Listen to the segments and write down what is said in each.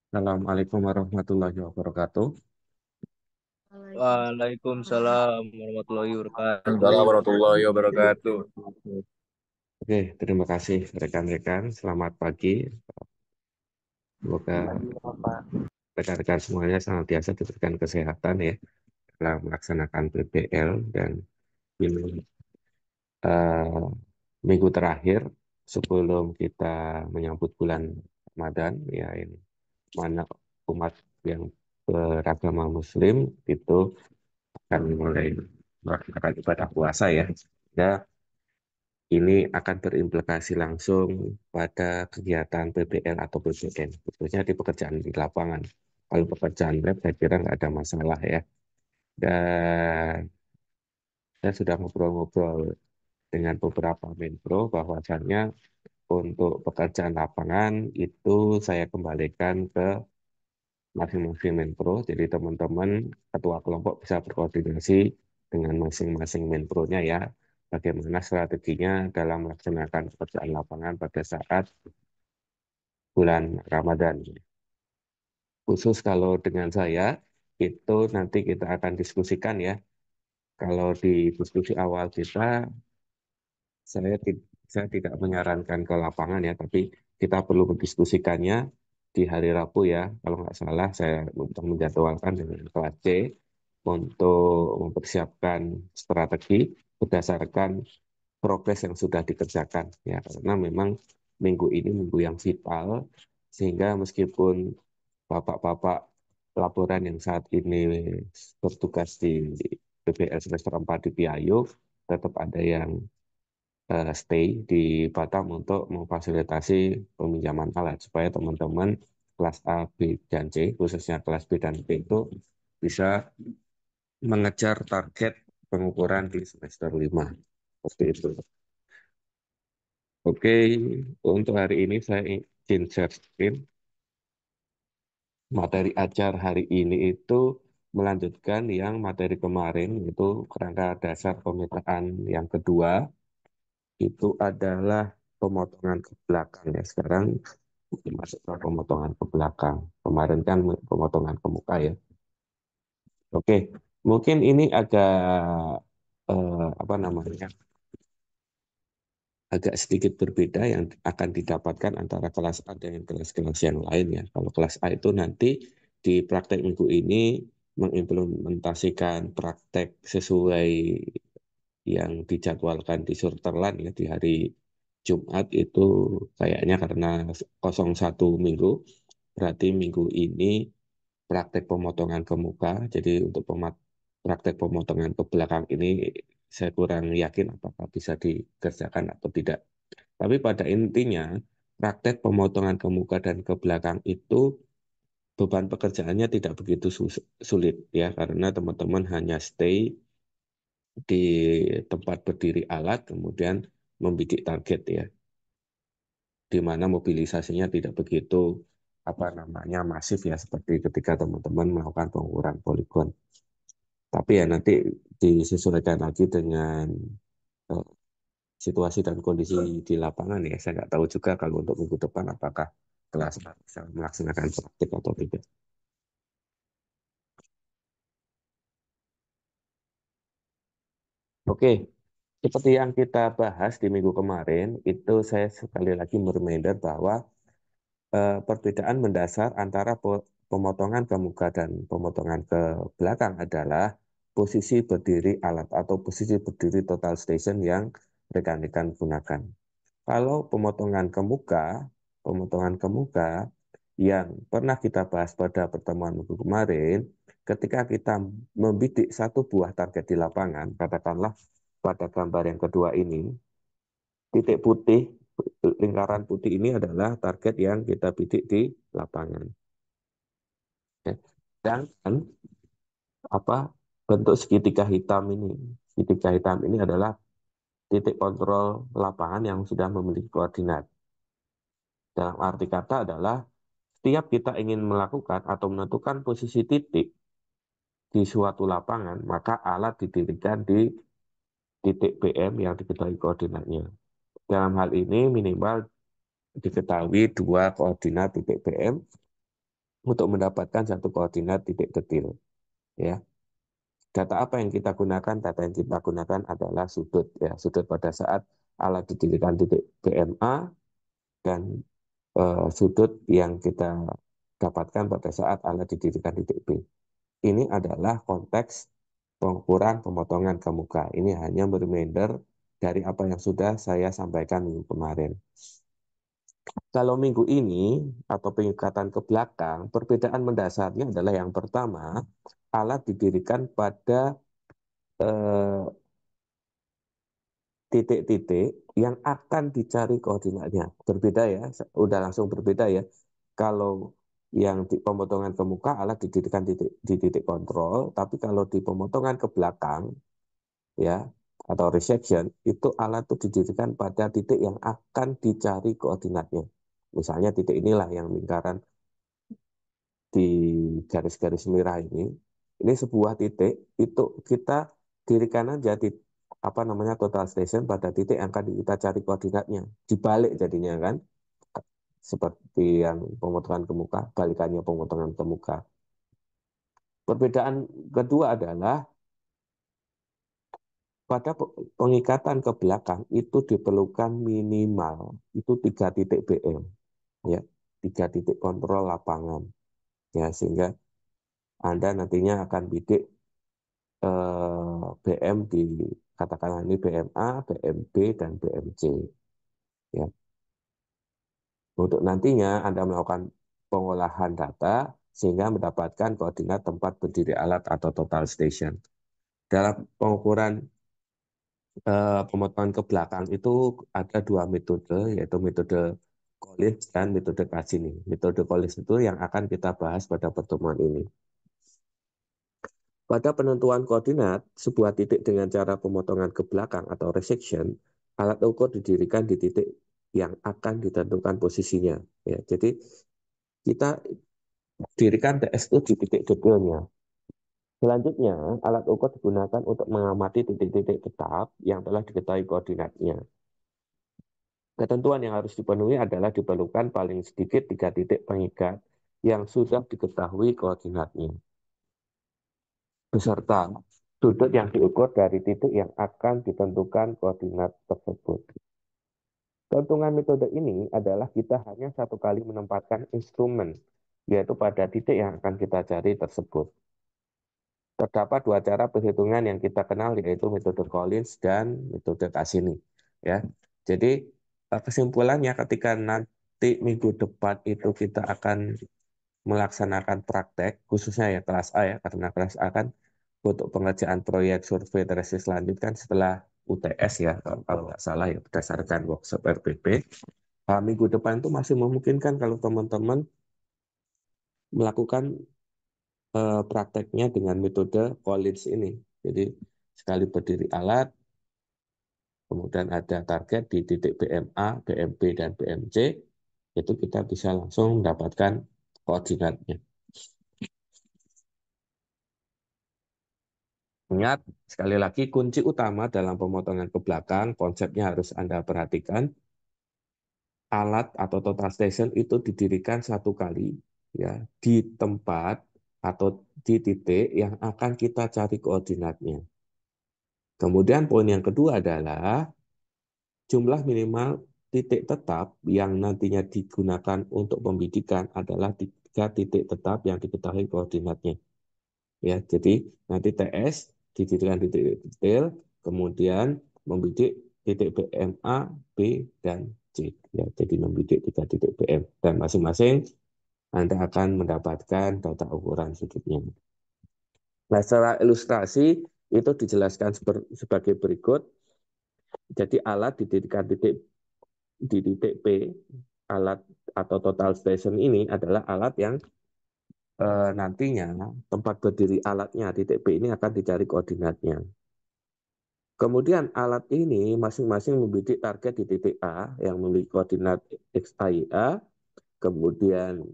Assalamualaikum warahmatullahi wabarakatuh. Waalaikumsalam warahmatullahi wabarakatuh. Assalamualaikum warahmatullahi wabarakatuh. Oke, terima kasih rekan-rekan. Selamat pagi. Semoga rekan-rekan semuanya senantiasa diberikan kesehatan ya dalam melaksanakan PPL dan ini eh, minggu terakhir sebelum kita menyambut bulan Ramadan ya ini mana umat yang beragama Muslim itu akan mulai melaksanakan ibadah puasa ya. Ya, ini akan berimplikasi langsung pada kegiatan PPL atau PPN, khususnya di pekerjaan di lapangan. Kalau pekerjaan lab, saya kira nggak ada masalah ya. Dan saya sudah ngobrol-ngobrol dengan beberapa menpro bahwasannya untuk pekerjaan lapangan itu saya kembalikan ke masing-masing menpro. Jadi teman-teman ketua kelompok bisa berkoordinasi dengan masing-masing menpronya ya. Bagaimana strateginya dalam melaksanakan pekerjaan lapangan pada saat bulan Ramadan. Khusus kalau dengan saya, itu nanti kita akan diskusikan ya. Kalau di diskusi awal kita, saya, saya tidak menyarankan ke lapangan ya, tapi kita perlu mendiskusikannya di hari Rabu ya. Kalau nggak salah, saya untuk menjadwalkan dengan kelas C untuk mempersiapkan strategi berdasarkan progres yang sudah dikerjakan ya. Karena memang minggu ini minggu yang vital, sehingga meskipun bapak-bapak laporan yang saat ini bertugas di PBL semester 4 di Piayu, tetap ada yang stay di Batam untuk memfasilitasi peminjaman alat supaya teman-teman kelas A, B, dan C, khususnya kelas B dan C itu bisa mengejar target pengukuran di semester 5. Seperti itu. Oke, untuk hari ini saya ingin share screen. Materi ajar hari ini itu melanjutkan yang materi kemarin, itu kerangka dasar pemetaan yang kedua, itu adalah pemotongan ke belakang ya. Sekarang masuk ke pemotongan ke belakang. Kemarin kan pemotongan ke muka ya. Oke, mungkin ini agak apa namanya, agak sedikit berbeda yang akan didapatkan antara kelas A dengan kelas-kelas yang lain ya. Kalau kelas A itu nanti di praktek minggu ini mengimplementasikan praktek sesuai yang dijadwalkan di Surterland ya di hari Jumat itu kayaknya karena 01 minggu, berarti minggu ini praktek pemotongan ke muka. Jadi untuk praktek pemotongan ke belakang ini saya kurang yakin apakah bisa dikerjakan atau tidak. Tapi pada intinya, praktek pemotongan ke muka dan ke belakang itu beban pekerjaannya tidak begitu sulit ya, karena teman-teman hanya stay di tempat berdiri alat, kemudian membidik target ya, di mana mobilisasinya tidak begitu apa namanya masif ya, seperti ketika teman-teman melakukan pengukuran poligon. Tapi ya nanti disesuaikan lagi dengan eh, situasi dan kondisi di lapangan ya. Saya nggak tahu juga kalau untuk minggu depan apakah kelas bisa melaksanakan praktik atau tidak. Oke, seperti yang kita bahas di minggu kemarin, itu saya sekali lagi reminder bahwa perbedaan mendasar antara pemotongan ke muka dan pemotongan ke belakang adalah posisi berdiri alat atau posisi berdiri total station yang rekan-rekan gunakan. Kalau pemotongan ke muka yang pernah kita bahas pada pertemuan minggu kemarin, ketika kita membidik satu buah target di lapangan, katakanlah pada gambar yang kedua ini, titik putih, lingkaran putih ini adalah target yang kita bidik di lapangan. Ya. Dan apa bentuk segitiga hitam ini? Segitiga hitam ini adalah titik kontrol lapangan yang sudah memiliki koordinat. Dalam arti kata adalah setiap kita ingin melakukan atau menentukan posisi titik di suatu lapangan, maka alat didirikan di titik PM yang diketahui koordinatnya. Dalam hal ini minimal diketahui dua koordinat titik PM untuk mendapatkan satu koordinat titik detil. Ya, data apa yang kita gunakan? Data yang kita gunakan adalah sudut. Ya, sudut pada saat alat didirikan titik BMA dan sudut yang kita dapatkan pada saat alat didirikan titik B. Ini adalah konteks pengukuran pemotongan ke muka. Ini hanya reminder dari apa yang sudah saya sampaikan minggu kemarin. Kalau minggu ini atau pengikatan ke belakang, perbedaan mendasarnya adalah yang pertama, alat didirikan pada eh, titik-titik yang akan dicari koordinatnya. Berbeda ya, udah langsung berbeda ya. Kalau yang di pemotongan ke muka alat didirikan di titik kontrol, tapi kalau di pemotongan ke belakang ya atau resection itu alat itu didirikan pada titik yang akan dicari koordinatnya. Misalnya titik inilah yang lingkaran di garis-garis merah ini sebuah titik itu kita dirikan aja di apa namanya total station pada titik yang akan kita cari koordinatnya. Dibalik jadinya kan, seperti yang pemotongan ke muka, balikannya pemotongan ke muka. Perbedaan kedua adalah pada pengikatan ke belakang itu diperlukan minimal itu 3 titik BM, ya, 3 titik kontrol lapangan, ya, sehingga Anda nantinya akan bidik BM di katakanlah ini BMA, BMB, dan BMC. Ya. Untuk nantinya Anda melakukan pengolahan data sehingga mendapatkan koordinat tempat berdiri alat atau total station. Dalam pengukuran pemotongan ke belakang itu ada 2 metode, yaitu metode Collins dan metode Cassini. Metode Collins itu yang akan kita bahas pada pertemuan ini. Pada penentuan koordinat, sebuah titik dengan cara pemotongan ke belakang atau resection, alat ukur didirikan di titik yang akan ditentukan posisinya. Ya, jadi kita dirikan TS itu di titik detailnya. Selanjutnya, alat ukur digunakan untuk mengamati titik-titik tetap yang telah diketahui koordinatnya. Ketentuan yang harus dipenuhi adalah diperlukan paling sedikit 3 titik pengikat yang sudah diketahui koordinatnya, beserta sudut yang diukur dari titik yang akan ditentukan koordinat tersebut. Keuntungan metode ini adalah kita hanya satu kali menempatkan instrumen, yaitu pada titik yang akan kita cari tersebut. Terdapat 2 cara perhitungan yang kita kenal, yaitu metode Collins dan metode Cassini. Ya, jadi kesimpulannya ketika nanti minggu depan itu kita akan melaksanakan praktek, khususnya ya kelas A ya, karena kelas A kan untuk pengerjaan proyek survei teresis lanjut kan setelah UTS ya, kalau nggak salah ya, berdasarkan workshop RPP. Minggu depan itu masih memungkinkan kalau teman-teman melakukan prakteknya dengan metode Collins ini. Jadi sekali berdiri alat, kemudian ada target di titik BMA, BMB, dan BMC, itu kita bisa langsung mendapatkan koordinatnya. Ingat, sekali lagi, kunci utama dalam pemotongan ke belakang, konsepnya harus Anda perhatikan, alat atau total station itu didirikan satu kali ya di tempat atau di titik yang akan kita cari koordinatnya. Kemudian poin yang kedua adalah jumlah minimal titik tetap yang nantinya digunakan untuk pembidikan adalah 3 titik tetap yang diketahui koordinatnya. Ya, jadi nanti TS didirikan titik detail, kemudian membidik titik BMA, B, dan C. Ya, jadi membidik 3 titik BM. Dan masing-masing Anda akan mendapatkan data ukuran sudutnya. Nah, secara ilustrasi itu dijelaskan sebagai berikut. Jadi alat didirikan di titik P, alat atau total station ini adalah alat yang nantinya tempat berdiri alatnya titik P ini akan dicari koordinatnya. Kemudian alat ini masing-masing membidik target di titik A yang memiliki koordinat XAYA, kemudian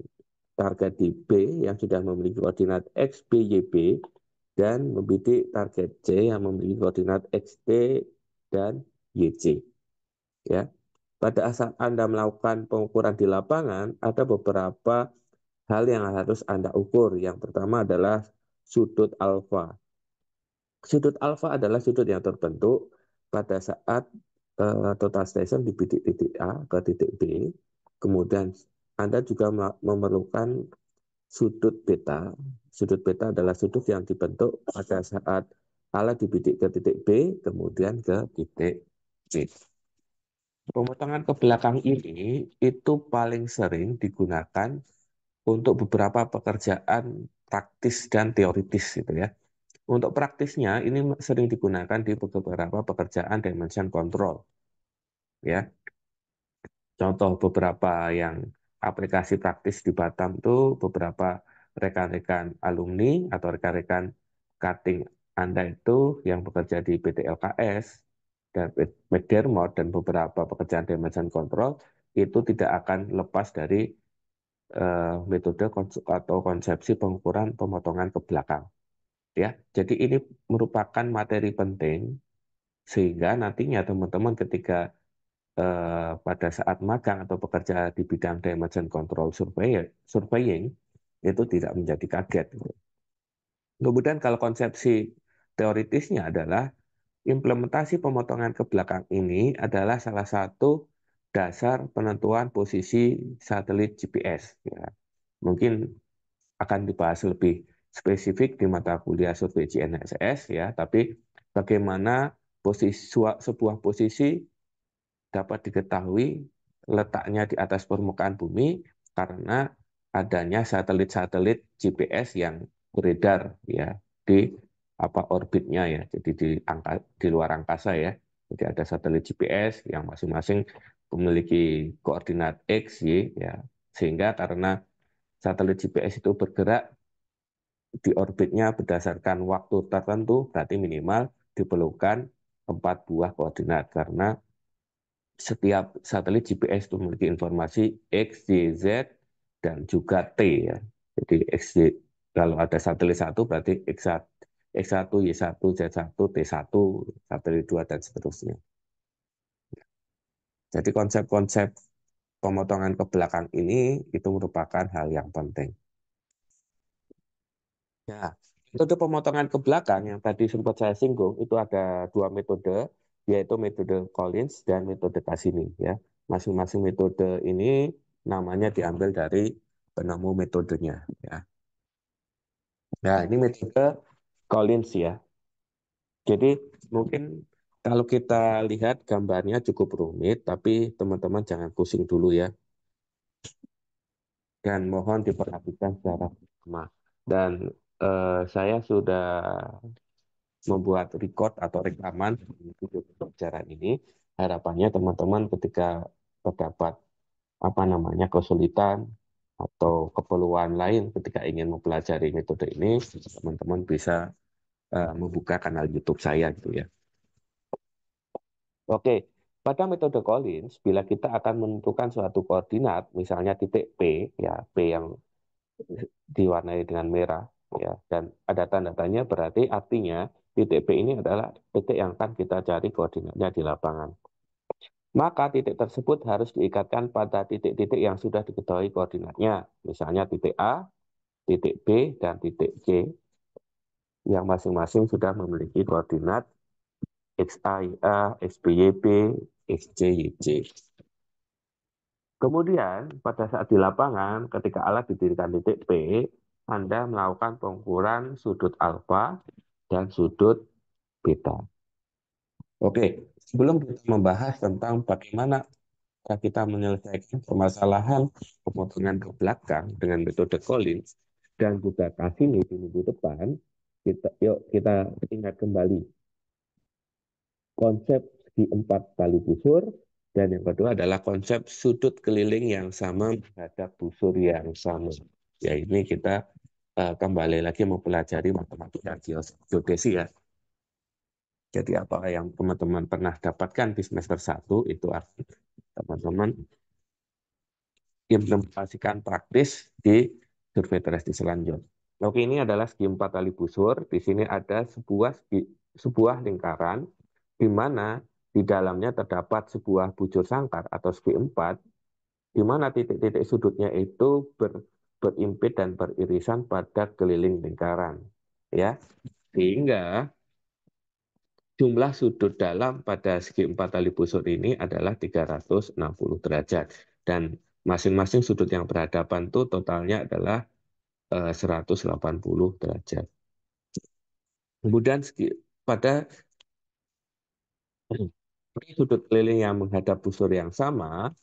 target di B yang sudah memiliki koordinat XBYB, dan membidik target C yang memiliki koordinat XT dan YC. Ya. Pada saat Anda melakukan pengukuran di lapangan, ada beberapa hal yang harus Anda ukur. Yang pertama adalah sudut alfa. Sudut alfa adalah sudut yang terbentuk pada saat total station di titik A ke titik B. Kemudian Anda juga memerlukan sudut beta. Sudut beta adalah sudut yang dibentuk pada saat alat dibidik ke titik B, kemudian ke titik C. Pemotongan ke belakang ini itu paling sering digunakan untuk beberapa pekerjaan praktis dan teoritis gitu ya. Untuk praktisnya ini sering digunakan di beberapa pekerjaan dimension control ya. Contoh beberapa yang aplikasi praktis di Batam itu beberapa rekan-rekan alumni atau rekan-rekan cutting Anda itu yang bekerja di PT LKS dan McDermott dan beberapa pekerjaan dimension control itu tidak akan lepas dari metode atau konsepsi pengukuran pemotongan ke belakang ya. Jadi ini merupakan materi penting sehingga nantinya teman-teman ketika pada saat magang atau bekerja di bidang damage control surveying itu tidak menjadi kaget. Kemudian kalau konsepsi teoritisnya adalah implementasi pemotongan ke belakang ini adalah salah satu dasar penentuan posisi satelit GPS. Ya. Mungkin akan dibahas lebih spesifik di mata kuliah survei GNSS ya, tapi bagaimana sebuah posisi dapat diketahui letaknya di atas permukaan bumi karena adanya satelit-satelit GPS yang beredar ya di orbitnya ya. Jadi di luar angkasa ya. Jadi ada satelit GPS yang masing-masing memiliki koordinat X, Y ya. Sehingga karena satelit GPS itu bergerak di orbitnya berdasarkan waktu tertentu, berarti minimal diperlukan 4 buah koordinat karena setiap satelit GPS itu memiliki informasi X, Y, Z, dan juga T ya. Jadi X, Y, kalau ada satelit satu berarti X1, X1, Y1, Z1, T1, satelit 2, dan seterusnya. Jadi konsep-konsep pemotongan ke belakang ini itu merupakan hal yang penting. Ya, metode pemotongan ke belakang yang tadi sempat saya singgung itu ada 2 metode, yaitu metode Collins dan metode Cassini. Ya, masing-masing metode ini namanya diambil dari penemu metodenya. Ya, nah ini metode Collins ya. Jadi mungkin kalau kita lihat gambarnya cukup rumit, tapi teman-teman jangan pusing dulu ya, dan mohon diperhatikan secara bersama. Dan saya sudah membuat record atau rekaman video pembelajaran ini. Harapannya teman-teman ketika terdapat kesulitan atau keperluan lain ketika ingin mempelajari metode ini, teman-teman bisa membuka kanal YouTube saya gitu ya. Oke, pada metode Collins, bila kita akan menentukan suatu koordinat, misalnya titik P, ya P yang diwarnai dengan merah, ya, dan ada tanda tanya berarti artinya titik P ini adalah titik yang akan kita cari koordinatnya di lapangan. Maka titik tersebut harus diikatkan pada titik-titik yang sudah diketahui koordinatnya, misalnya titik A, titik B, dan titik C, yang masing-masing sudah memiliki koordinat XA, XB, XC. Kemudian, pada saat di lapangan, ketika alat didirikan titik P, Anda melakukan pengukuran sudut alfa dan sudut beta. Oke, sebelum kita membahas tentang bagaimana kita menyelesaikan permasalahan pemotongan ke belakang dengan metode Collins dan juga Cassini di minggu depan, yuk kita ingat kembali konsep segi 4 tali busur, dan yang kedua adalah konsep sudut keliling yang sama menghadap busur yang sama. Ya ini kita kembali lagi mempelajari matematika geodesi ya. Jadi apa yang teman-teman pernah dapatkan di semester 1 itu artinya teman-teman implementasikan praktis di survei teresti selanjutnya. Oke, ini adalah segi 4 tali busur. Di sini ada sebuah lingkaran di mana di dalamnya terdapat sebuah bujur sangkar atau segi 4, di mana titik-titik sudutnya itu berimpit dan beririsan pada keliling lingkaran. Ya, sehingga jumlah sudut dalam pada segi empat tali busur ini adalah 360 derajat. Dan masing-masing sudut yang berhadapan itu totalnya adalah 180 derajat. Kemudian pada sudut keliling yang menghadap busur yang sama,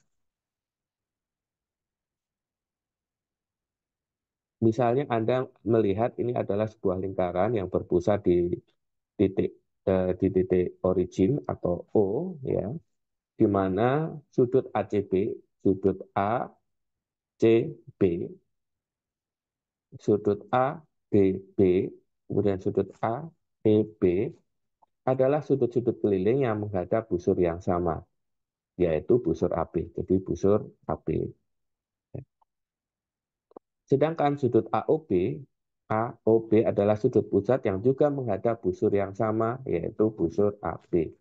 misalnya Anda melihat ini adalah sebuah lingkaran yang berpusat titik di titik origin atau O, ya, di mana sudut ACB, sudut ACB, sudut ADB, kemudian sudut AEB adalah sudut-sudut keliling yang menghadap busur yang sama, yaitu busur AB. Jadi busur AB. Sedangkan sudut AOB adalah sudut pusat yang juga menghadap busur yang sama, yaitu busur AB.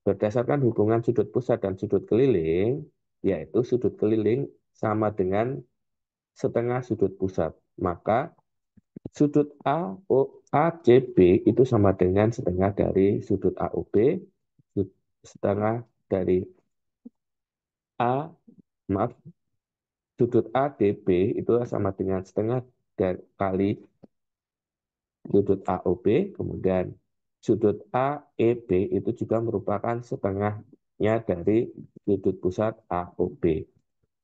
Berdasarkan hubungan sudut pusat dan sudut keliling, yaitu sudut keliling sama dengan setengah sudut pusat. Maka sudut ACB itu sama dengan setengah dari sudut AOB, setengah dari A, maaf, sudut ADB itu sama dengan setengah dari kali sudut AOB, kemudian sudut AEB itu juga merupakan setengahnya dari sudut pusat AOB.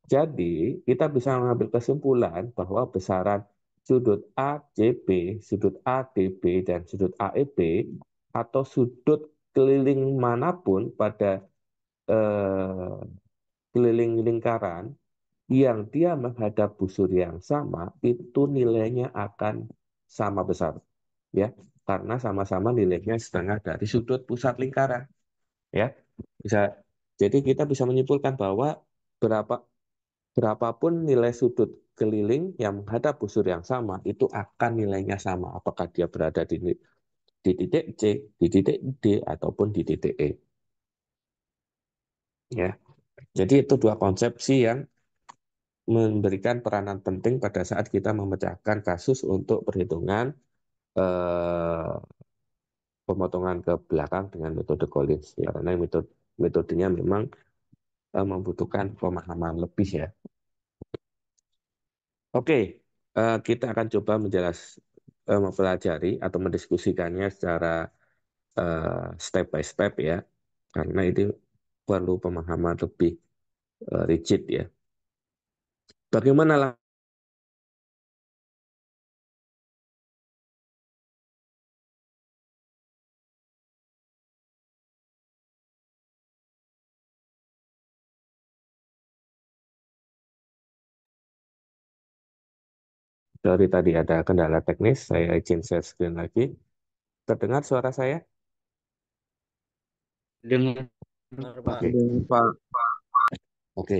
Jadi, kita bisa mengambil kesimpulan bahwa besaran sudut ACB, sudut ADB, dan sudut AEB atau sudut keliling manapun pada eh, keliling lingkaran yang dia menghadap busur yang sama, itu nilainya akan sama besar. Ya, karena sama-sama nilainya setengah dari sudut pusat lingkaran. Ya, bisa. Jadi kita bisa menyimpulkan bahwa berapa berapapun nilai sudut keliling yang menghadap busur yang sama, itu akan nilainya sama. Apakah dia berada di titik C, di titik D, ataupun di titik E. Ya, jadi itu dua konsepsi yang memberikan peranan penting pada saat kita memecahkan kasus untuk perhitungan eh, pemotongan ke belakang dengan metode Collins. Ya, karena metodenya memang membutuhkan pemahaman lebih ya. Oke, kita akan coba mempelajari atau mendiskusikannya secara step by step ya, karena ini perlu pemahaman lebih rigid ya. Bagaimana langkah dari tadi ada kendala teknis, saya izin share screen lagi. Terdengar suara saya? Dengar, Pak. Oke, oke.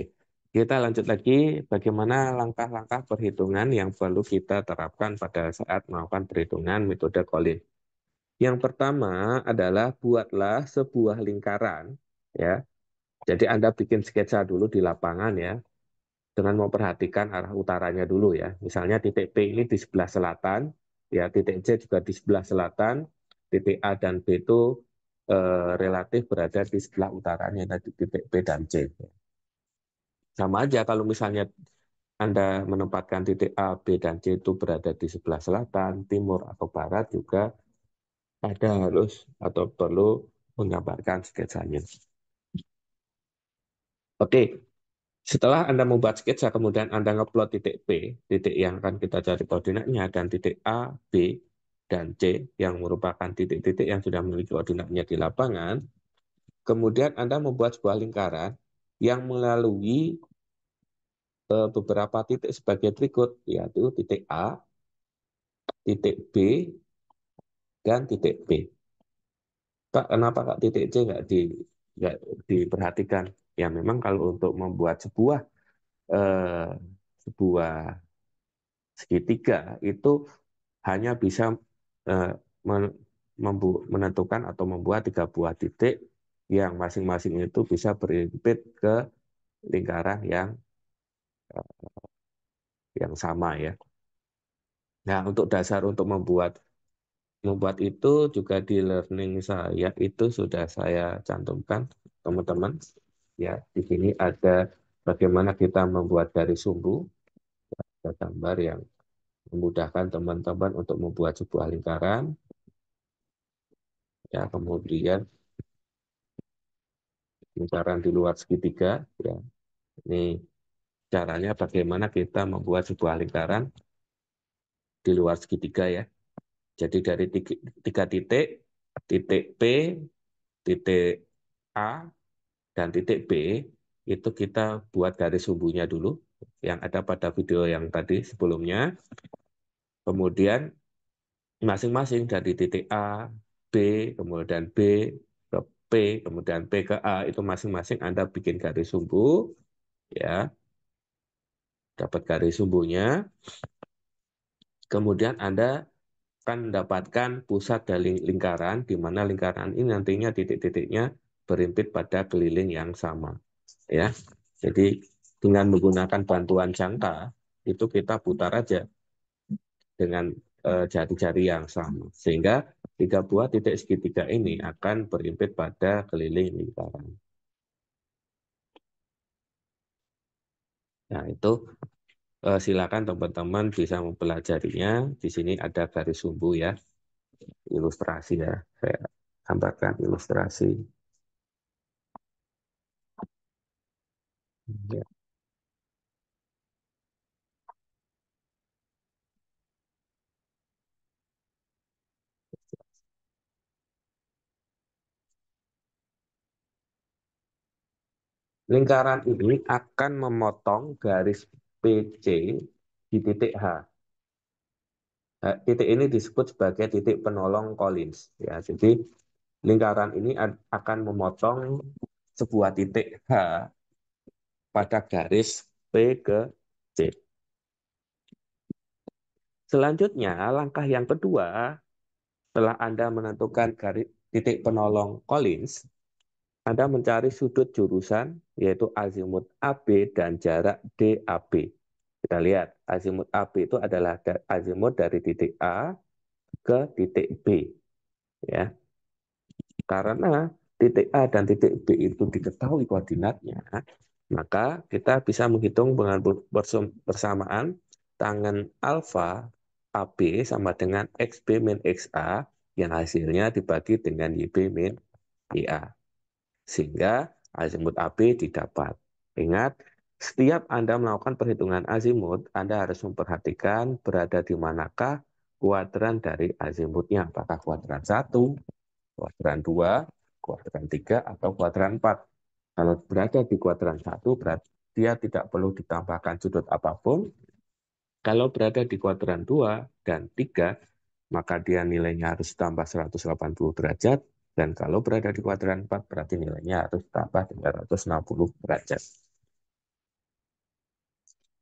Kita lanjut lagi bagaimana langkah-langkah perhitungan yang perlu kita terapkan pada saat melakukan perhitungan metode Collins. Yang pertama adalah buatlah sebuah lingkaran ya. Jadi Anda bikin sketsa dulu di lapangan ya, dengan memperhatikan arah utaranya dulu ya. Misalnya titik P ini di sebelah selatan, ya titik C juga di sebelah selatan, titik A dan B itu relatif berada di sebelah utaranya dari titik B dan C. Sama aja kalau misalnya Anda menempatkan titik A, B, dan C itu berada di sebelah selatan, timur, atau barat juga Anda harus atau perlu menggambarkan sketsanya. Oke, setelah Anda membuat sketsa, kemudian Anda ngeplot titik P, titik yang akan kita cari koordinatnya, dan titik A, B, dan C, yang merupakan titik-titik yang sudah memiliki koordinatnya di lapangan, kemudian Anda membuat sebuah lingkaran yang melalui beberapa titik sebagai berikut, yaitu titik A, titik B, dan titik P. Pak, kenapa Kak titik C nggak diperhatikan? Ya memang kalau untuk membuat eh, sebuah segitiga itu hanya bisa eh, menentukan atau membuat tiga buah titik yang masing-masing itu bisa berimpit ke lingkaran yang yang sama ya. Nah, untuk dasar untuk membuat membuat itu juga di learning saya itu sudah saya cantumkan, teman-teman. Ya, di sini ada bagaimana kita membuat garis sumbu, ada gambar yang memudahkan teman-teman untuk membuat sebuah lingkaran. Ya, kemudian lingkaran di luar segitiga. Ya, ini caranya bagaimana kita membuat sebuah lingkaran di luar segitiga ya. Jadi dari tiga titik, titik P, titik A, dan titik B, itu kita buat garis sumbunya dulu, yang ada pada video yang tadi sebelumnya. Kemudian masing-masing dari titik A, B, kemudian B ke P, kemudian P ke A, itu masing-masing Anda bikin garis sumbu, ya, dapat garis sumbunya. Kemudian Anda akan mendapatkan pusat dari lingkaran, di mana lingkaran ini nantinya titik-titiknya berimpit pada keliling yang sama. Ya, jadi dengan menggunakan bantuan jangka, itu kita putar aja dengan jari-jari yang sama. Sehingga tiga buah titik segitiga ini akan berimpit pada keliling lingkaran. Nah, itu silakan teman-teman bisa mempelajarinya. Di sini ada garis sumbu ya, ilustrasi ya. Saya gambarkan ilustrasi. Ya. Lingkaran ini akan memotong garis PC di titik H. Titik ini disebut sebagai titik penolong Collins. Ya, jadi lingkaran ini akan memotong sebuah titik H pada garis P ke C. Selanjutnya, langkah yang kedua, setelah Anda menentukan garis titik penolong Collins, Anda mencari sudut jurusan, yaitu azimut AB dan jarak DAB. Kita lihat, azimut AB itu adalah azimut dari titik A ke titik B. Ya, karena titik A dan titik B itu diketahui koordinatnya, maka kita bisa menghitung dengan bersamaan tangan alfa AB sama dengan XB min XA yang hasilnya dibagi dengan YB min YA. Sehingga azimut AB didapat. Ingat, setiap Anda melakukan perhitungan azimut, Anda harus memperhatikan berada di manakah kuadran dari azimutnya. Apakah kuadran 1, kuadran 2, kuadran 3, atau kuadran 4. Kalau berada di kuadran 1, berarti dia tidak perlu ditambahkan sudut apapun. Kalau berada di kuadran 2 dan 3, maka dia nilainya harus tambah 180 derajat. Dan kalau berada di kuadran 4, berarti nilainya harus tambah 360 derajat.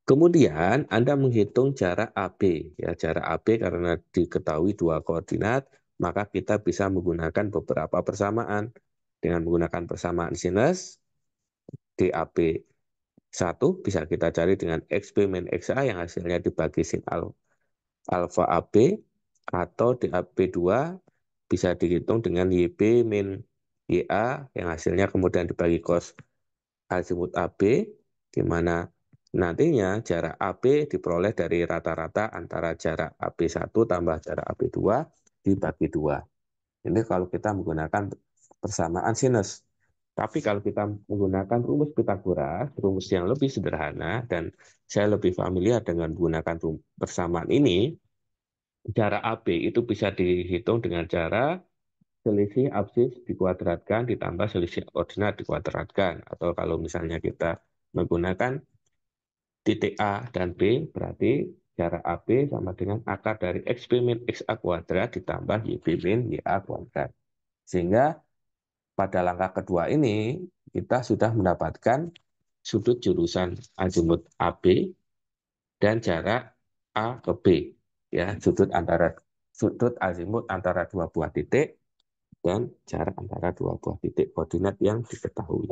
Kemudian Anda menghitung jarak AB. Ya, jarak AB karena diketahui dua koordinat, maka kita bisa menggunakan beberapa persamaan. Dengan menggunakan persamaan sinus, DAB 1 bisa kita cari dengan XB min XA yang hasilnya dibagi sin alfa AB, atau DAB 2 bisa dihitung dengan YB min YA yang hasilnya kemudian dibagi cos azimut AB, di mana nantinya jarak AB diperoleh dari rata-rata antara jarak AB1 tambah jarak AB2 dibagi 2. Ini kalau kita menggunakan persamaan sinus. Tapi kalau kita menggunakan rumus Pitagoras, rumus yang lebih sederhana, dan saya lebih familiar dengan menggunakan persamaan ini, jarak AB itu bisa dihitung dengan cara selisih absis dikuadratkan ditambah selisih ordinat dikuadratkan. Atau kalau misalnya kita menggunakan titik A dan B, berarti jarak AB sama dengan akar dari XB min XA kuadrat ditambah YB min YA kuadrat. Sehingga pada langkah kedua ini, kita sudah mendapatkan sudut jurusan azimut AB dan jarak A ke B. Ya, sudut azimut antara dua buah titik dan jarak antara dua buah titik koordinat yang diketahui.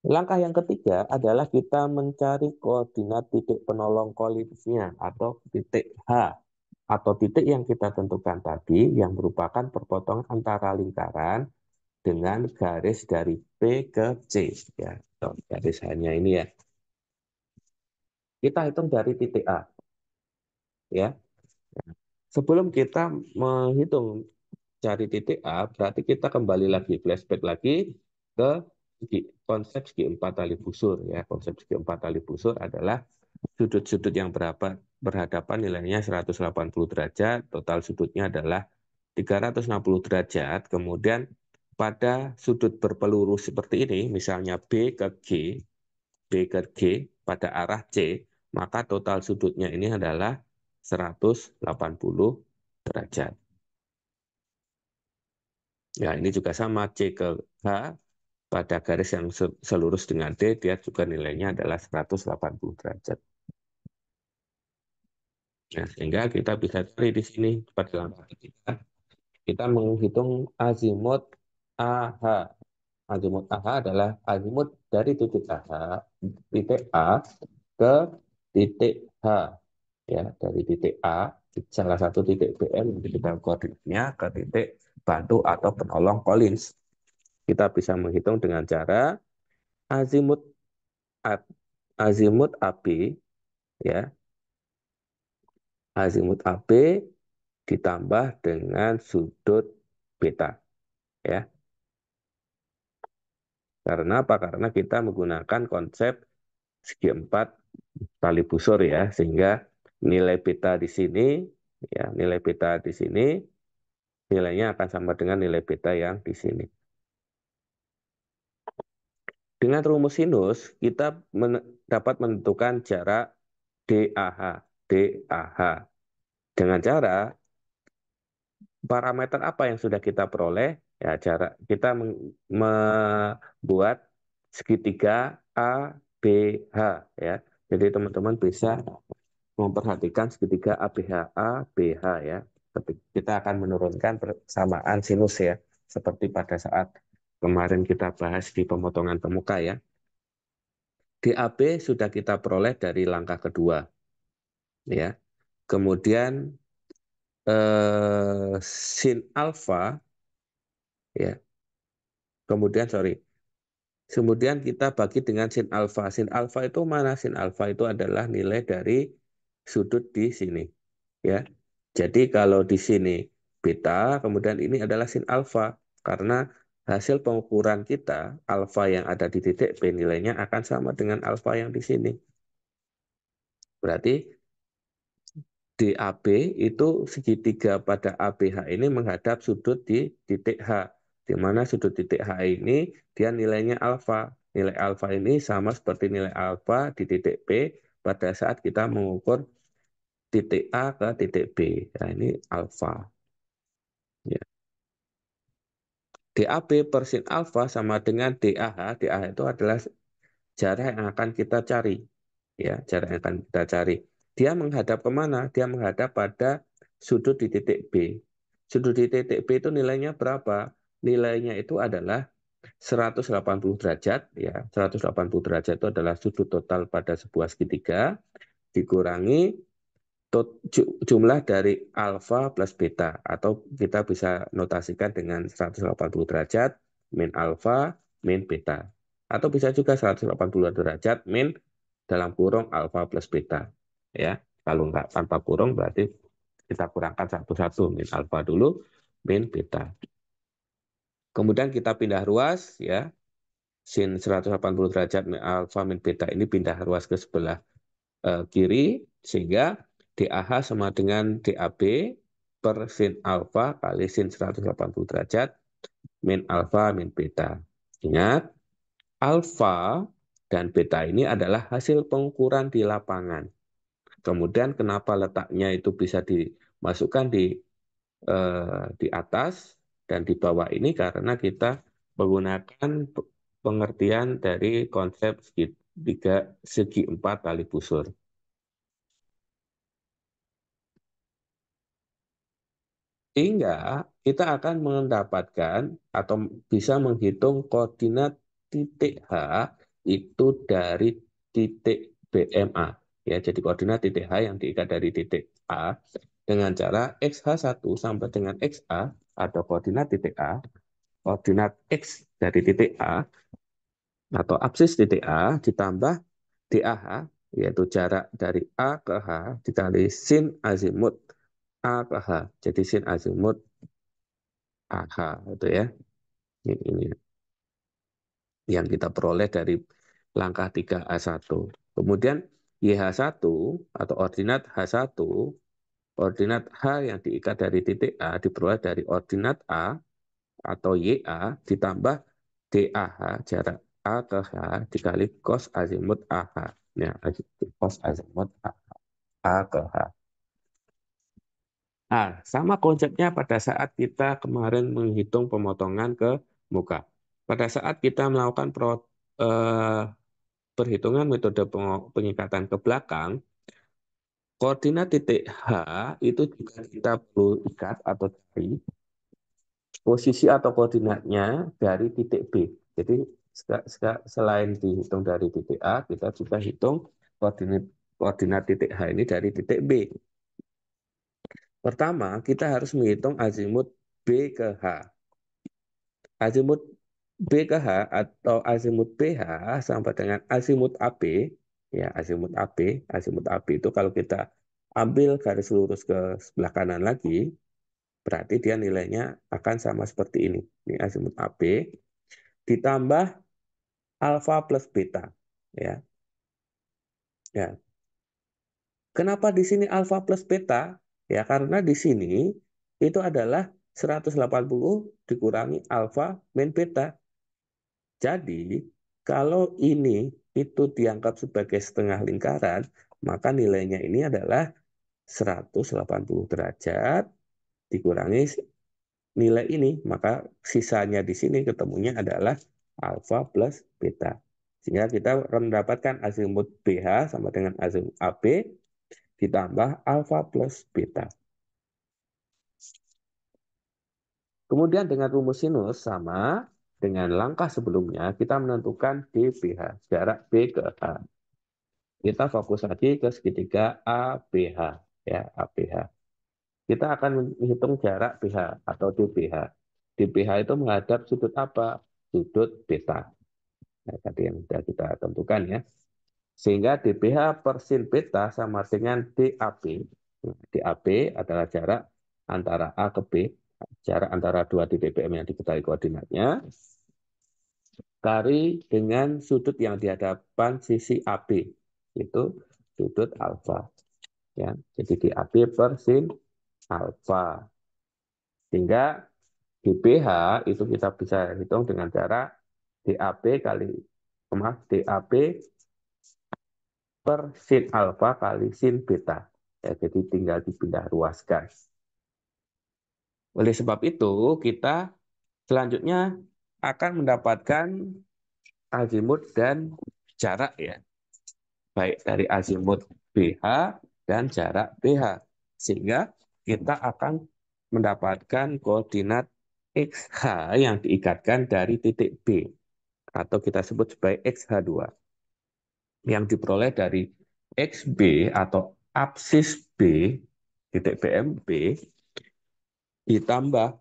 Langkah yang ketiga adalah kita mencari koordinat titik penolong kolinsnya atau titik H atau titik yang kita tentukan tadi yang merupakan perpotongan antara lingkaran dengan garis dari P ke C ya. Garis hanya ini ya. Kita hitung dari titik A ya. Sebelum kita menghitung cari titik A, berarti kita kembali lagi, flashback lagi ke konsep segi empat tali busur. Ya. Konsep segi empat tali busur adalah sudut-sudut yang berhadapan nilainya 180 derajat, total sudutnya adalah 360 derajat, kemudian pada sudut berpeluru seperti ini, misalnya B ke G pada arah C, maka total sudutnya ini adalah 180 derajat. Ya, ini juga sama C ke H pada garis yang selurus dengan D, dia juga nilainya adalah 180 derajat. Nah, sehingga kita bisa cari di sini pada langkah kita menghitung azimut AH. Azimut AH adalah azimut dari titik A ke titik H. Ya, dari titik A, salah satu titik BM yang kita koordinatnya ke titik bantu atau penolong Collins. Kita bisa menghitung dengan cara azimut azimut AB ya, azimut AB ditambah dengan sudut beta ya. Karena apa? Karena kita menggunakan konsep segi empat tali busur ya, sehingga nilai beta di sini ya, nilai beta di sini nilainya akan sama dengan nilai beta yang di sini. Dengan rumus sinus kita dapat menentukan jarak DAH, DAH dengan cara parameter apa yang sudah kita peroleh ya, jarak kita membuat segitiga ABH ya. Jadi teman-teman bisa memperhatikan segitiga ABH ABH ya. Kita akan menurunkan persamaan sinus ya, seperti pada saat kemarin kita bahas di pemotongan pemuka ya. DAB sudah kita peroleh dari langkah kedua ya. Kemudian sin alfa ya. Kemudian sorry. Kemudian kita bagi dengan sin alfa. Sin alfa itu mana? Sin alfa itu adalah nilai dari sudut di sini. Ya. Jadi kalau di sini beta, kemudian ini adalah sin alfa. Karena hasil pengukuran kita, alfa yang ada di titik B nilainya akan sama dengan alfa yang di sini. Berarti DAB itu segitiga pada ABH ini menghadap sudut di titik H. Di mana sudut titik H ini dia nilainya alfa. Nilai alfa ini sama seperti nilai alfa di titik B pada saat kita mengukur titik A ke titik B. Nah, ini alfa. Ya. DAB per sin alfa sama dengan DAH. DAH itu adalah jarak yang akan kita cari. Ya, jarak yang akan kita cari. Dia menghadap kemana? Dia menghadap pada sudut di titik B. Sudut di titik B itu nilainya berapa? Nilainya itu adalah 180 derajat. Ya, 180 derajat itu adalah sudut total pada sebuah segitiga dikurangi jumlah dari alfa plus beta, atau kita bisa notasikan dengan 180 derajat min alfa min beta, atau bisa juga 180 derajat min dalam kurung alfa plus beta ya. Kalau nggak tanpa kurung berarti kita kurangkan satu-satu, min alfa dulu min beta, kemudian kita pindah ruas ya, sin 180 derajat min alfa min beta ini pindah ruas ke sebelah kiri, sehingga DAH sama dengan DAB per sin alfa kali sin 180 derajat min alfa min beta. Ingat, alfa dan beta ini adalah hasil pengukuran di lapangan. Kemudian kenapa letaknya itu bisa dimasukkan di atas dan di bawah ini, karena kita menggunakan pengertian dari konsep segi empat tali busur. Sehingga kita akan mendapatkan atau bisa menghitung koordinat titik H itu dari titik BMA. Ya, jadi koordinat titik H yang diikat dari titik A dengan cara XH1 sampai dengan XA atau koordinat titik A, koordinat X dari titik A atau absis titik A ditambah DAH, yaitu jarak dari A ke H dikali sin azimut A ke H. Jadi sin azimut AH itu ya. Ini yang kita peroleh dari langkah 3A1. Kemudian YH1 atau ordinat H1, ordinat H yang diikat dari titik A diperoleh dari ordinat A atau YA ditambah DAH, jarak A ke H dikali cos azimut AH. Ya, cos azimut A ke H. Nah, sama konsepnya pada saat kita kemarin menghitung pemotongan ke muka. Pada saat kita melakukan perhitungan metode pengikatan ke belakang, koordinat titik H itu juga kita perlu ikat atau cari posisi atau koordinatnya dari titik B. Jadi selain dihitung dari titik A, kita juga hitung koordinat koordinat titik H ini dari titik B. Pertama, kita harus menghitung azimut B ke H. Azimut B ke H atau azimut BH sama dengan azimut AB. Ya, azimut AB itu kalau kita ambil garis lurus ke sebelah kanan lagi, berarti dia nilainya akan sama seperti ini. Ini azimut AB ditambah alfa plus beta. Ya, ya. Kenapa di sini alfa plus beta? Ya, karena di sini itu adalah 180 dikurangi alfa min beta. Jadi, kalau ini itu dianggap sebagai setengah lingkaran, maka nilainya ini adalah 180 derajat dikurangi nilai ini. Maka sisanya di sini ketemunya adalah alfa plus beta. Sehingga kita akan mendapatkan azimut BH sama dengan azimut AB ditambah alfa plus beta. Kemudian dengan rumus sinus sama dengan langkah sebelumnya, kita menentukan dBH, jarak B ke H. Kita fokus lagi ke segitiga ABH, ya ABH. Kita akan menghitung jarak BH atau dBH. dBH itu menghadap sudut apa? Sudut beta. Nah, tadi yang sudah kita tentukan ya. Sehingga dBH per sin beta sama dengan DAB. Nah, DAB adalah jarak antara A ke B, jarak antara dua titik BM yang diketahui koordinatnya, kali dengan sudut yang di hadapan sisi AB, itu sudut alfa. Ya, jadi DAB per sin alfa. Sehingga dBH itu kita bisa hitung dengan cara DAB kali, DAB per sin alfa kali sin beta. Ya, jadi tinggal dipindah ruaskan. Oleh sebab itu, kita selanjutnya akan mendapatkan azimut dan jarak ya. Baik dari azimut BH dan jarak BH. Sehingga kita akan mendapatkan koordinat XH yang diikatkan dari titik B. Atau kita sebut sebagai XH2. Yang diperoleh dari XB atau absis B, titik BMB, ditambah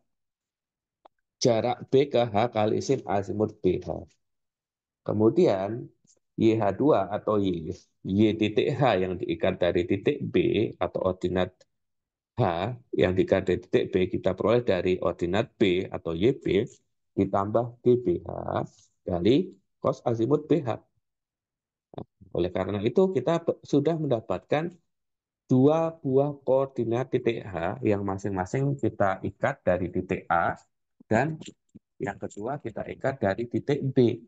jarak B ke H kali sin azimut BH. Kemudian YH2 atau Y titik H yang diikat dari titik B atau ordinat H yang diikat dari titik B kita peroleh dari ordinat B atau YB ditambah DBH dari cos azimut BH. Oleh karena itu kita sudah mendapatkan dua buah koordinat titik H yang masing-masing kita ikat dari titik A dan yang kedua kita ikat dari titik B.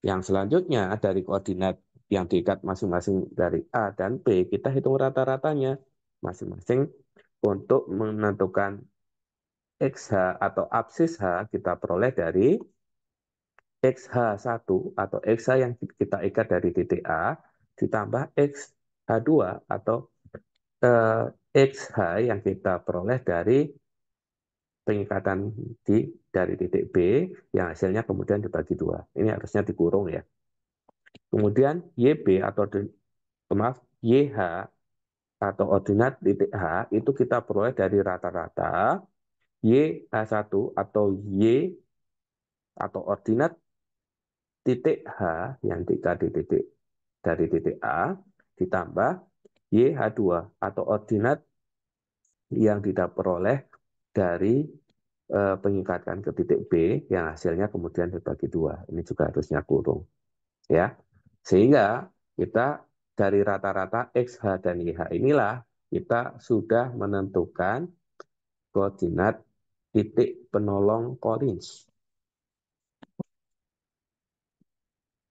Yang selanjutnya dari koordinat yang diikat masing-masing dari A dan B, kita hitung rata-ratanya masing-masing untuk menentukan XH atau absis H kita peroleh dari XH1 atau XH yang kita ikat dari titik A ditambah XH2 atau XH yang kita peroleh dari pengikatan di dari titik B yang hasilnya kemudian dibagi dua. Ini harusnya dikurung ya. Kemudian YB atau maaf YH atau ordinat titik H itu kita peroleh dari rata-rata YH1 atau Y atau ordinat titik H yang tiga di titik dari titik A ditambah YH2 atau ordinat yang diperoleh dari pengikatan ke titik B yang hasilnya kemudian dibagi dua. Ini juga harusnya kurung. Ya, sehingga kita dari rata-rata XH dan YH inilah kita sudah menentukan koordinat titik penolong Collins.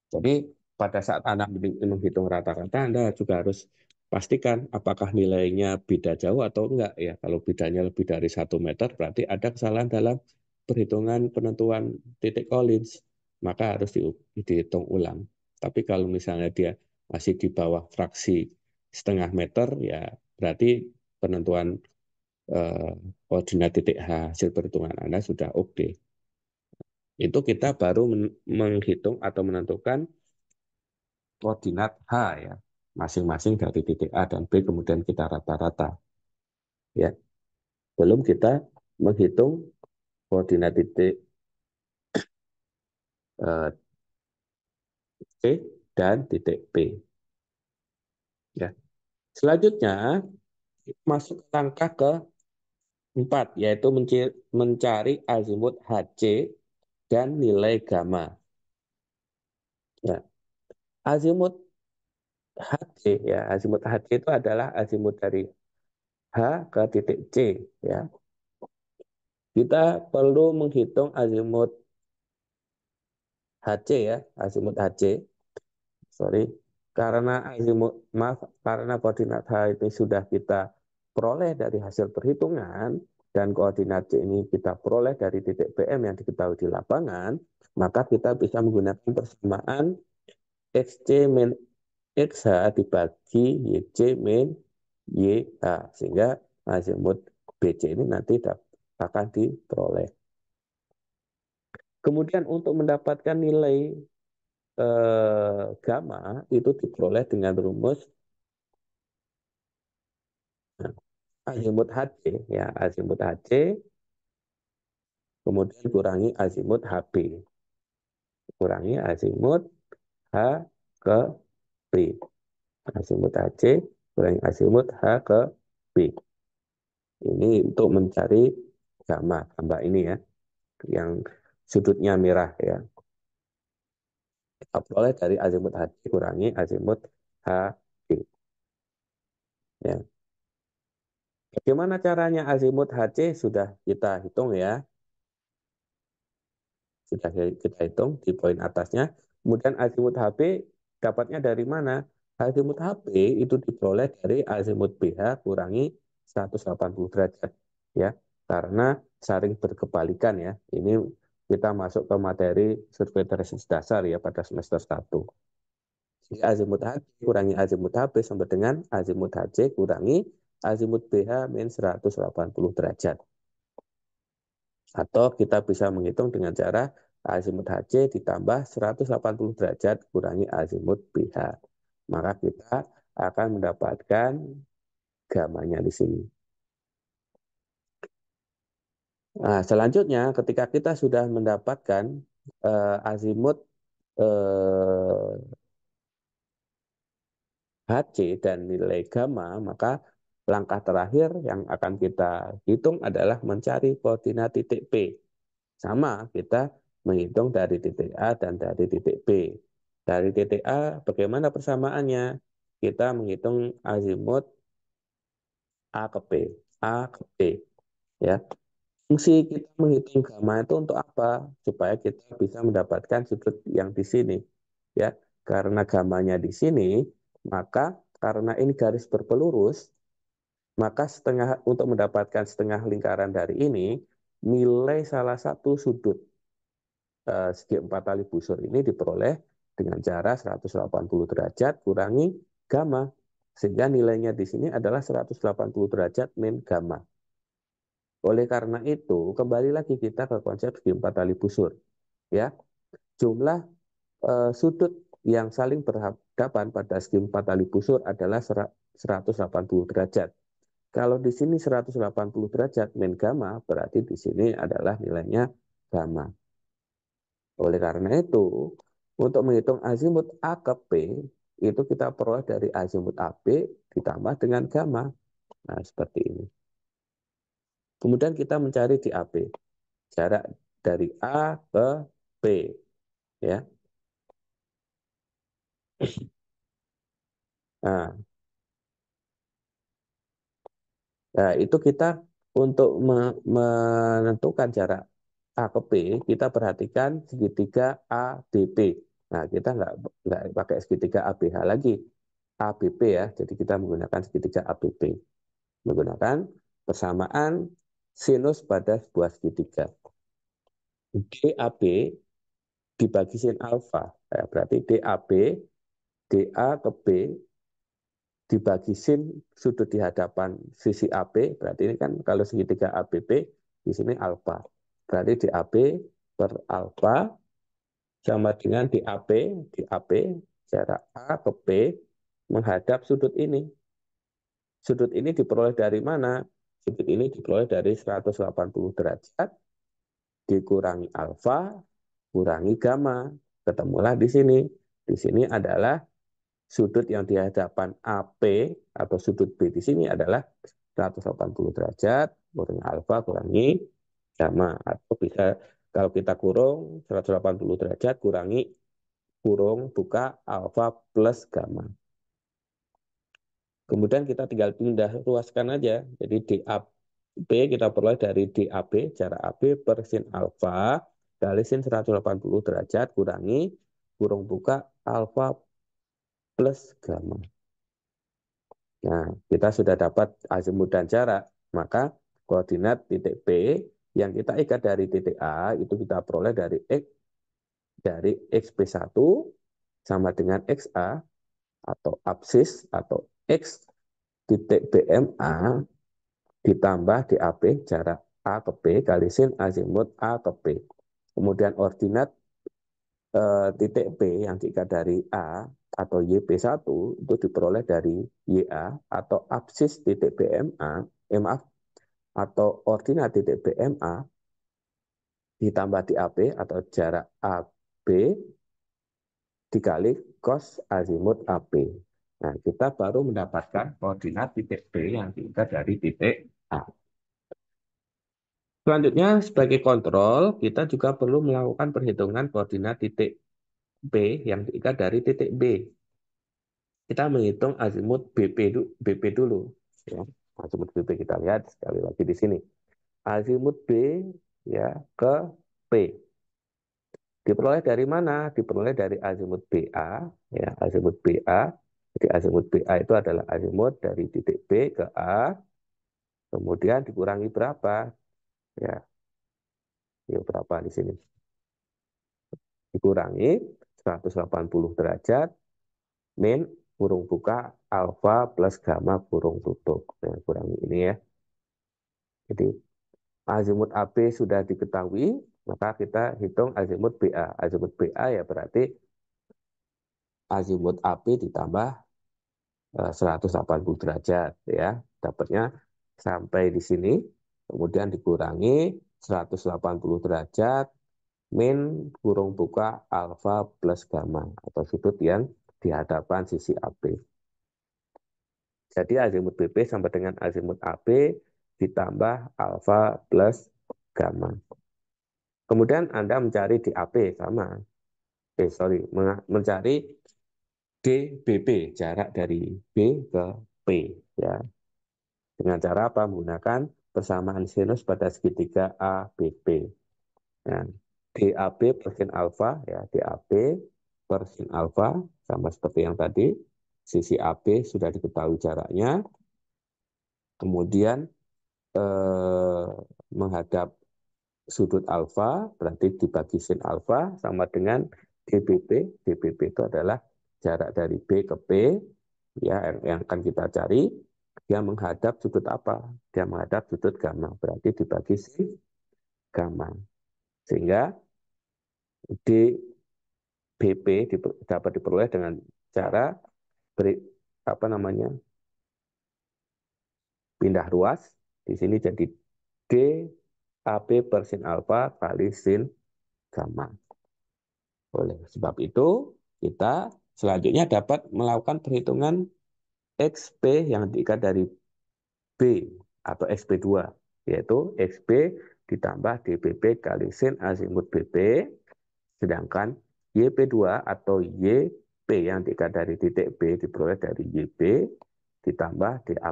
Jadi pada saat Anda menghitung rata-rata, Anda juga harus pastikan apakah nilainya beda jauh atau enggak ya. Kalau bedanya lebih dari 1 meter, berarti ada kesalahan dalam perhitungan penentuan titik Collins, maka harus dihitung ulang. Tapi kalau misalnya dia masih di bawah fraksi 0,5 meter, ya berarti penentuan eh, koordinat titik H hasil perhitungan Anda sudah oke. Itu kita baru menghitung atau menentukan koordinat H ya, masing-masing dari titik A dan B kemudian kita rata-rata ya. Belum kita menghitung koordinat titik C dan titik P ya. Selanjutnya masuk langkah keempat yaitu mencari azimut HC dan nilai gamma. Ya, azimut HC ya, azimut HC itu adalah azimut dari H ke titik C ya. Kita perlu menghitung azimut HC ya, azimut HC. Sorry, karena azimut, maaf, karena koordinat H ini sudah kita peroleh dari hasil perhitungan dan koordinat C ini kita peroleh dari titik PM yang diketahui di lapangan, maka kita bisa menggunakan persamaan XC min XH dibagi YC min YH sehingga azimut BC ini nanti akan diperoleh. Kemudian untuk mendapatkan nilai gamma itu diperoleh dengan rumus azimut HC ya, azimut HC kemudian kurangi azimut HB, kurangi azimut H ke B, azimut HC kurangi azimut H ke B. Ini untuk mencari gamma gambar ini ya, yang sudutnya merah ya. Kita peroleh dari azimut HC kurangi azimut HB ya. Bagaimana caranya azimut HC sudah kita hitung ya. Sudah kita hitung di poin atasnya. Kemudian azimut HB dapatnya dari mana? Azimut HB itu diperoleh dari azimut BH kurangi 180 derajat. Ya, karena saling berkebalikan ya. Ini kita masuk ke materi survei teresis dasar ya pada semester 1. Jadi azimut HC kurangi azimut HB sama dengan azimut HC kurangi azimut BH min 180 derajat. Atau kita bisa menghitung dengan cara azimut HC ditambah 180 derajat kurangi azimut BH. Maka kita akan mendapatkan gamanya di sini. Nah, selanjutnya ketika kita sudah mendapatkan azimut eh, HC dan nilai gamma, maka langkah terakhir yang akan kita hitung adalah mencari koordinat titik P. Sama, kita menghitung dari titik A dan dari titik B. Dari titik A, bagaimana persamaannya? Kita menghitung azimut A ke B. A ke B. Ya. Fungsi kita menghitung gamma itu untuk apa? Supaya kita bisa mendapatkan sudut yang di sini. Ya, karena gamanya di sini, maka karena ini garis berpelurus, maka setengah untuk mendapatkan setengah lingkaran dari ini, nilai salah satu sudut segi empat tali busur ini diperoleh dengan cara 180 derajat kurangi gamma. Sehingga nilainya di sini adalah 180 derajat min gamma. Oleh karena itu, kembali lagi kita ke konsep segi empat tali busur. Ya, jumlah sudut yang saling berhadapan pada segi empat tali busur adalah 180 derajat. Kalau di sini 180 derajat min gamma, berarti di sini adalah nilainya gamma. Oleh karena itu, untuk menghitung azimut A ke P, itu kita peroleh dari azimut AB ditambah dengan gamma. Nah, seperti ini. Kemudian kita mencari di AB, jarak dari A ke P. Ya. Nah, nah, itu kita untuk menentukan jarak A ke P, kita perhatikan segitiga ABP. Nah, kita nggak pakai segitiga ABH lagi, ABP ya. Jadi kita menggunakan segitiga ABP. Menggunakan persamaan sinus pada sebuah segitiga. DAB dibagi sin alfa. Ya, berarti DAB, DA ke B dibagi sin sudut di hadapan sisi AB, berarti ini kan kalau segitiga ABP, di sini alfa. Berarti DAB per alfa sama dengan DAP jarak A ke B menghadap sudut ini. Sudut ini diperoleh dari mana? Sudut ini diperoleh dari 180 derajat dikurangi alfa, kurangi gamma. Ketemulah di sini. Di sini adalah sudut yang di hadapan AP atau sudut B di sini adalah 180 derajat, kurangi alfa, kurangi gamma. Atau bisa kalau kita kurung 180 derajat, kurangi kurung, buka alfa plus gamma. Kemudian kita tinggal pindah ruaskan aja. Jadi DAB kita peroleh dari DAB, jarak AB per sin alfa, kali sin 180 derajat, kurangi, kurung buka, alfa plus gamma. Nah, kita sudah dapat azimut dan jarak, maka koordinat titik P yang kita ikat dari titik A itu kita peroleh dari XP1 sama dengan XA atau absis atau X titik BMA ditambah DAP jarak A ke P kali sin azimut A ke P. Kemudian ordinat titik P yang diikat dari A atau YP1 itu diperoleh dari YA atau absis titik BMA, maaf, atau ordinat titik BMA ditambah DAP atau jarak AB dikali cos azimut AP. Nah, kita baru mendapatkan koordinat titik B yang diikat dari titik A. Selanjutnya, sebagai kontrol, kita juga perlu melakukan perhitungan koordinat titik B yang diikat dari titik B. Kita menghitung azimut BP dulu. Ya. Azimut BP kita lihat sekali lagi di sini. Azimut B ya ke P. Diperoleh dari mana? Diperoleh dari azimut BA. Ya, azimut BA. Jadi azimut BA itu adalah azimut dari titik B ke A. Kemudian dikurangi berapa? Ya, ya berapa di sini? Dikurangi 180 derajat min kurung buka alfa plus gamma kurung tutup. Nah, kurangi ini ya. Jadi azimut AB sudah diketahui, maka kita hitung azimut BA. Azimut BA ya berarti azimut AB ditambah 180 derajat ya. Dapatnya sampai di sini, kemudian dikurangi 180 derajat min kurung buka alfa plus gamma atau sudut yang di hadapan sisi AB. Jadi azimut BP sama dengan azimut AB ditambah alfa plus gamma. Kemudian Anda mencari di AP sama. Mencari DBP, jarak dari B ke P. Ya. Dengan cara apa? Menggunakan persamaan sinus pada segitiga ABP. Ya. DAB per sin alfa, ya DAB per sin alfa, sama seperti yang tadi. Sisi AB sudah diketahui jaraknya. Kemudian menghadap sudut alfa, berarti dibagi sin alfa sama dengan DBP. DBP itu adalah jarak dari B ke P, ya yang akan kita cari. dia menghadap sudut apa? Dia menghadap sudut gamma. Berarti dibagi sin gamma. Sehingga DBP dapat diperoleh dengan cara beri, apa namanya, pindah ruas. Di sini jadi D AB per sin alfa kali sin gamma. Oleh sebab itu, kita selanjutnya dapat melakukan perhitungan XP yang diikat dari B atau XP2, yaitu XP ditambah DBP kali sin azimut BP, sedangkan YP2 atau YP yang diikat dari titik B diperoleh dari YB ditambah DA.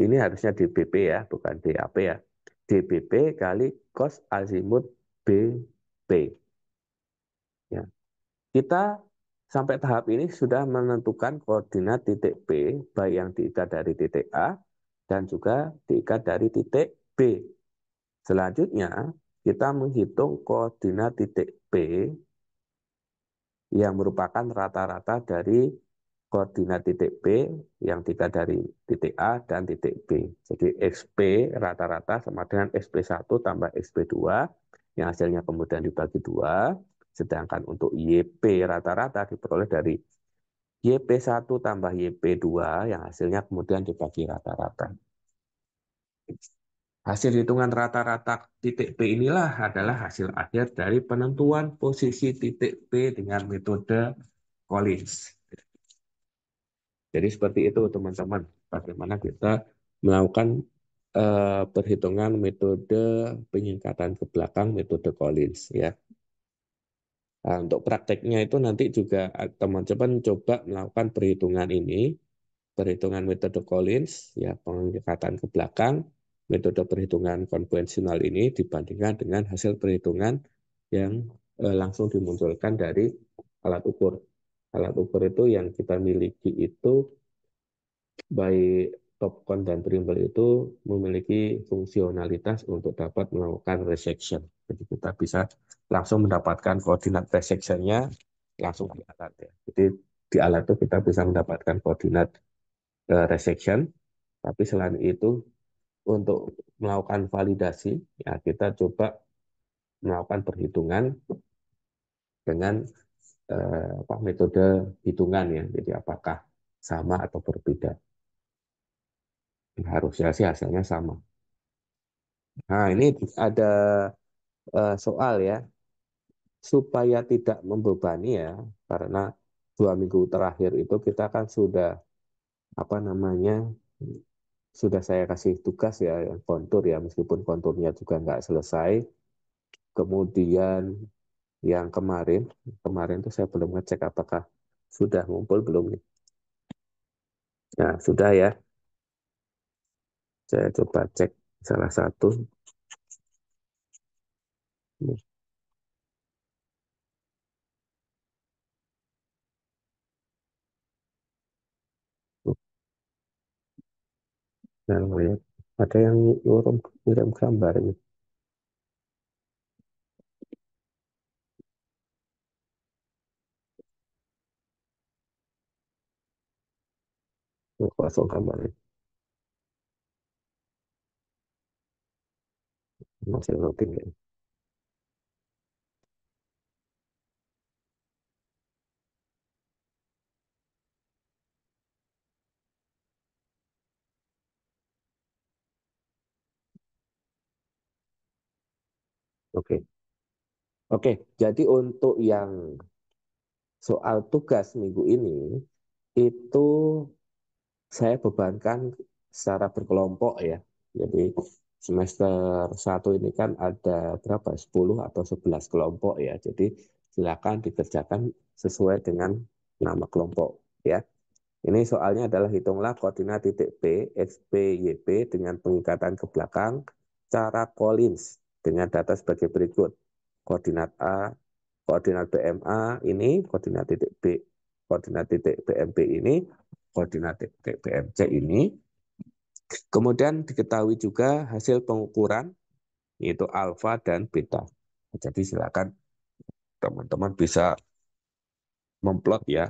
Ini harusnya DBP ya, bukan DAP ya. DBP kali cos azimut BP. Ya. Kita sampai tahap ini sudah menentukan koordinat titik P, baik yang diikat dari titik A dan juga diikat dari titik B. Selanjutnya, kita menghitung koordinat titik P yang merupakan rata-rata dari koordinat titik P yang diikat dari titik A dan titik B. Jadi XP rata-rata sama dengan XP1 tambah XP2 yang hasilnya kemudian dibagi 2. Sedangkan untuk YP rata-rata diperoleh dari YP1 tambah YP2 yang hasilnya kemudian dibagi rata-rata. Hasil hitungan rata-rata titik P inilah adalah hasil akhir dari penentuan posisi titik P dengan metode Collins. Jadi seperti itu teman-teman, bagaimana kita melakukan perhitungan metode penyingkatan ke belakang metode Collins ya. Nah, untuk prakteknya itu nanti juga teman-teman coba melakukan perhitungan ini, perhitungan metode Collins, ya pengikatan ke belakang, metode perhitungan konvensional ini dibandingkan dengan hasil perhitungan yang langsung dimunculkan dari alat ukur. Alat ukur itu yang kita miliki itu baik Topcon dan Trimble itu memiliki fungsionalitas untuk dapat melakukan resection. Jadi kita bisa langsung mendapatkan koordinat resectionnya langsung di alat ya. Jadi di alat itu kita bisa mendapatkan koordinat resection, tapi selain itu untuk melakukan validasi ya kita coba melakukan perhitungan dengan metode hitungan ya. Jadi apakah sama atau berbeda? Harusnya sih hasilnya sama. Nah, ini ada soal ya, supaya tidak membebani ya, karena 2 minggu terakhir itu kita kan sudah apa namanya, sudah saya kasih tugas ya, yang kontur ya, meskipun konturnya juga nggak selesai. Kemudian yang kemarin, kemarin tuh saya belum ngecek apakah sudah ngumpul belum nih. Nah, sudah ya, saya coba cek salah satu. Nah, ada yang ngirim gambar ini. Kosong gambarnya. Masih loading ya. Oke. Oke, jadi untuk yang soal tugas minggu ini, itu saya bebankan secara berkelompok ya. Jadi semester 1 ini kan ada berapa? 10 atau 11 kelompok ya. Jadi silakan dikerjakan sesuai dengan nama kelompok ya. Ini soalnya adalah hitunglah koordinat titik P, XP, YP dengan pengikatan ke belakang cara Collins dengan data sebagai berikut. Koordinat A, koordinat BMA ini, koordinat titik B, koordinat titik BMP ini, koordinat titik BMC ini. Kemudian diketahui juga hasil pengukuran, yaitu alfa dan beta. Jadi silakan teman-teman bisa memplot ya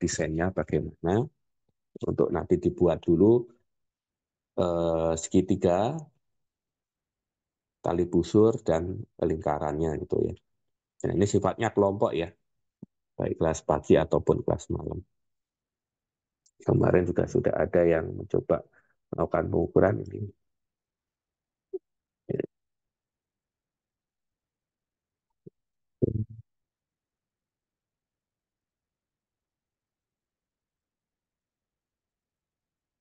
desainnya bagaimana. untuk nanti dibuat dulu segitiga, tali busur, dan lingkarannya gitu ya. Dan ini sifatnya kelompok ya, baik kelas pagi ataupun kelas malam. Kemarin juga sudah ada yang mencoba melakukan pengukuran ini.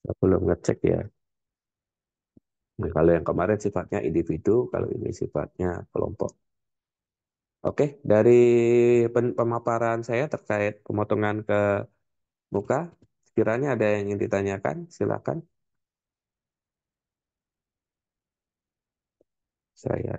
Saya belum ngecek ya. Nah, kalau yang kemarin sifatnya individu, kalau ini sifatnya kelompok. Oke, dari pemaparan saya terkait pemotongan ke muka, sekiranya ada yang ingin ditanyakan, silakan. Saya